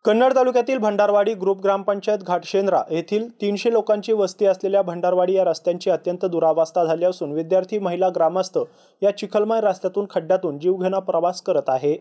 कन्नड तालुक्यातील भंडारवाडी ग्रुप ग्रामपंचायत घाटशेंद्रा येथील 300 लोकांची वस्ती असलेल्या भंडारवाडी या रस्त्यांची अत्यंत दुरावस्था झाली असून विद्यार्थी महिला ग्रामस्थ या चिखलमय रस्त्यातून खड्ड्यातून जीवघेणा प्रवास करत आहे।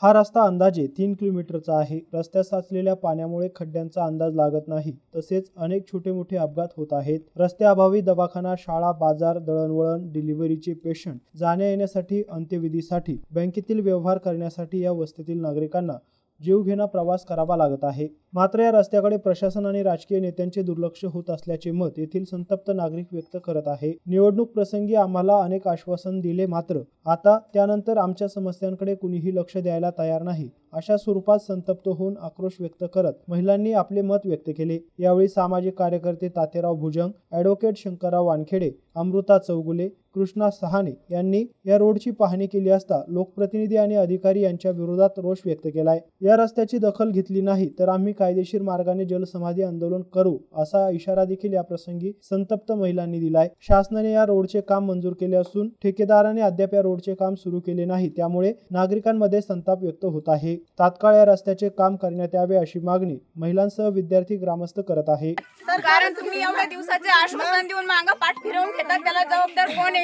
हा रस्ता अंदाजे 3 किलोमीटरचा आहे। रस्त्यात साचलेल्या पाण्यामुळे खड्ड्यांचा अंदाज लागत नाही, तसेच अनेक छोटे मोठे अपघात होत आहेत। रस्त्याअभावी दवाखाना, शाळा, बाजार, दळणवळण, डिलिव्हरीचे पेशंट जाण्या येण्यासाठी, अंत्यविधीसाठी, बँकेतील व्यवहार करण्यासाठी या वस्तीतील नागरिकांना जीवघेणा प्रवास करावा लागत आहे। मात्र या रस्त्याकडे प्रशासन आणि राजकीय नेत्यांचे दुर्लक्ष होत असल्याचे मत येथील संतप्त नागरिक व्यक्त करत आहे। निवडणूक प्रसंगी आम्हाला अनेक आश्वासन दिले, मात्र आता त्यानंतर आमच्या समस्यांकडे कुणीही लक्ष द्यायला तयार नाही, अशा स्वरूपात संतप्त होऊन आक्रोश व्यक्त करत महिलांनी आपले मत व्यक्त केले। यावेळी सामाजिक कार्यकर्ते तातेराव भुजंग, ॲडव्होकेट शंकरराव वानखेडे, अमृता चौगुले, कृष्णा सहाने यांनी या रोडची पाहणी केली असता लोकप्रतिनिधी आणि अधिकारी यांच्या विरोधात रोष व्यक्त केलाय। या रस्त्याची दखल घेतली नाही तर आम्ही कायदेशीर मार्गाने जलसमाधी आंदोलन करू, असा इशारा देखील या प्रसंगी संतप्त महिलांनी दिलाय। शासनाने या रोडचे काम मंजूर केले असून ठेकेदाराने अद्याप या रोडचे काम सुरू केले नाही, त्यामुळे नागरिकांमध्ये संताप व्यक्त होत आहे। तात्काळ या रस्त्याचे काम करण्यात यावे अशी मागणी महिलांसह विद्यार्थी ग्रामस्थ करत आहे। कारण तुम्ही एवढ्या दिवसाचे आश्वासन देऊन मागे पाठ फिरवून घेतात, त्याला जबाबदार कोण आहे?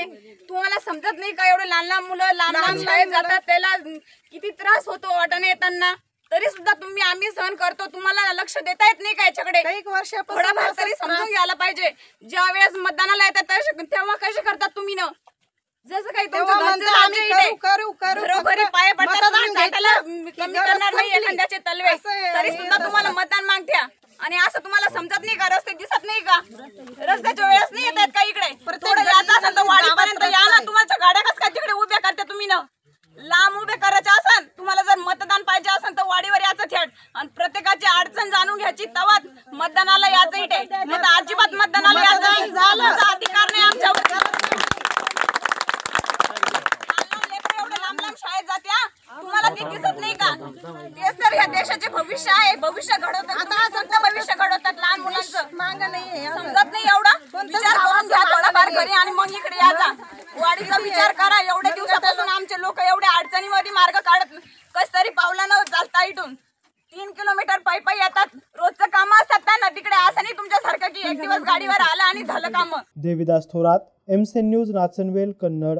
तुम्हाला समजत नाही का? एवढे लहान लहान मुलं लहान शाळेत जातात, त्याला किती त्रास होतो वाटाणे येताना, तरी सुद्धा तुम्ही आम्ही सहन करतो। तुम्हाला लक्ष देता येत नाही का याच्याकडे? एक वर्षापासून तरी समजून घ्यायला पाहिजे। ज्या वेळेस मतदानाला येतात तेव्हा कसे करतात तुम्ही न? जसं काही घरोघरी पाय पडतात, कमी करणार नाही एखाद्याचे तलवे, तरी सुद्धा तुम्हाला मतदान मागत्या। आणि असं तुम्हाला समजत नाही का? रस्ते दिसत नाही का? रस्त्याच्या वेळेस नाही येतात का इकडे? थोडं यायचं असेल तर वाडीपर्यंत या ना। तुमच्या गाड्या कसं काय तिकडे उभ्या करते तुम्ही न? लांब उभे करायचे असेल, तुम्हाला जर मतदान पाहिजे असेल तर वाडीवर याचं थेट आणि प्रत्येकाची अडचण जाणून घ्यायची, तवाच मतदानाला यायचं इथे, नाही तर अजिबात मतदानाला यायचं झालं अधिकार नाही आमच्यावर। शाळेत जात्या, तुम्हाला ते दिसत नाही का? तेच तर या देशाचे भविष्य आहे, भविष्य घडवतात। आता सगळं भविष्य घडवतात, लहान मुलांचं मांग नाही समजत नाही एवढा विचार करून घ्या थोडाफार घरी आणि मग इकडे याचा वाडीचा विचार करा। एवढ्या दिवसापासून आमचे लोक एवढ्या अडचणीमध्ये मार्ग काढत कस तरी पावलानं चालता इथून 3 किलोमीटर पायी येतात। रोजचं काम असतात ना तिकडे, असं नाही तुमच्यासारखं की एक दिवस गाडीवर आला आणि झालं काम। Devidas Thorat, MCN news, Nachanvel, Kannada.